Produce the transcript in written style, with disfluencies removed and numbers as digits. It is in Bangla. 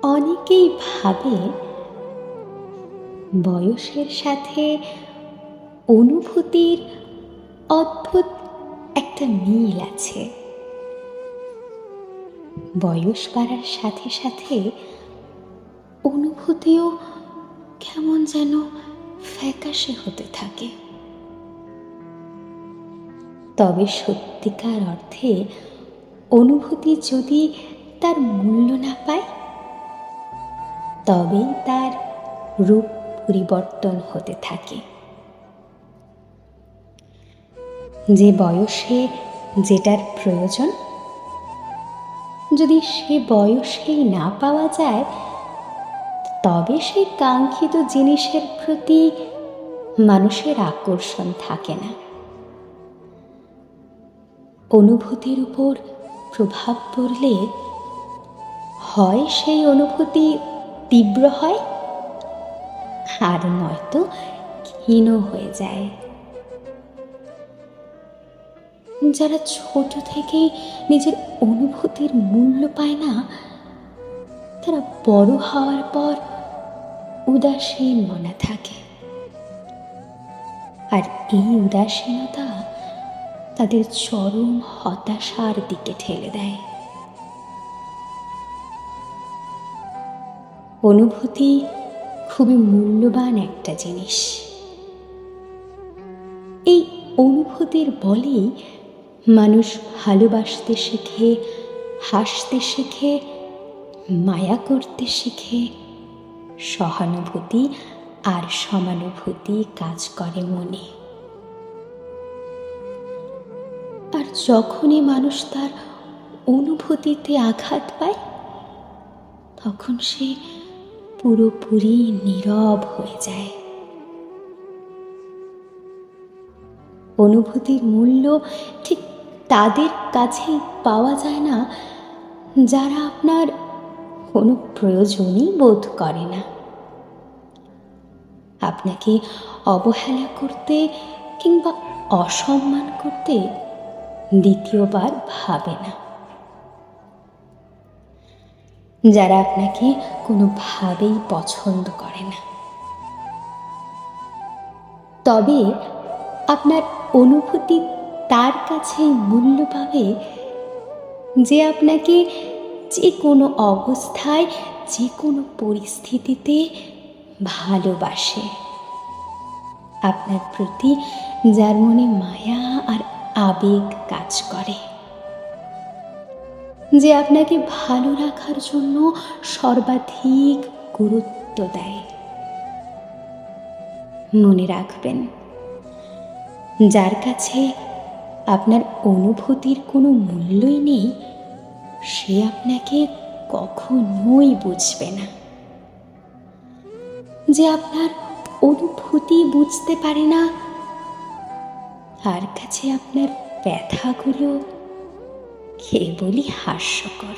অনেকেই ভাবে বয়সের সাথে অনুভূতির অদ্ভুত একটা মিল আছে। বয়স বাড়ার সাথে সাথে অনুভূতিও কেমন যেন ফ্যাকাশে হতে থাকে। তবে সত্যিকার অর্থে অনুভূতি যদি তার মূল্য না পায়, তবেই তার রূপ পরিবর্তন হতে থাকে। যে বয়সে যেটার প্রয়োজন যদি সে বয়সেই না পাওয়া যায়, তবে সেই কাঙ্ক্ষিত জিনিসের প্রতি মানুষের আকর্ষণ থাকে না। অনুভূতির উপর প্রভাব পড়লে হয় সেই অনুভূতি তীব্র হয়, আর নয়তো ক্ষীণ হয়ে যায়। যারা ছোট থেকেই নিজের অনুভূতির মূল্য পায় না, তারা বড় হওয়ার পর উদাসীন মনে থাকে। আর এই উদাসীনতা তাদের চরম হতাশার দিকে ঠেলে দেয়। অনুভূতি খুবই মূল্যবান একটা জিনিস। এই অনুভূতির বলেই মানুষ ভালোবাসতে শেখে, হাসতে শেখে, মায়া করতে শেখে, সহানুভূতি আর সমানুভূতি কাজ করে মনে। আর যখনই মানুষ তার অনুভূতিতে আঘাত পায়, তখন সে পুরোপুরি নীরব হয়ে যায়। অনুভূতির মূল্য ঠিক তাদের কাছেই পাওয়া যায় না যারা আপনার কোনো প্রয়োজনই বোধ করে না, আপনাকে অবহেলা করতে কিংবা অসম্মান করতে দ্বিতীয়বার ভাবে না, যারা আপনাকে কোনোভাবেই পছন্দ করে না। তবে আপনার অনুভূতি তার কাছেই মূল্য পাবে যে আপনাকে যে কোনো অবস্থায়, যে কোনো পরিস্থিতিতে ভালোবাসে, আপনার প্রতি যার মনে মায়া আর আবেগ কাজ করে, যে আপনাকে ভালো রাখার জন্য সর্বাধিক গুরুত্ব দেয়। মনে রাখবেন, যার কাছে আপনার অনুভূতির কোনো মূল্যই নেই, সে আপনাকে কখনোই বুঝবে না। যে আপনার অনুভূতি বুঝতে পারে না, তার কাছে আপনার ব্যথাগুলো কেবলই হাস্যকর।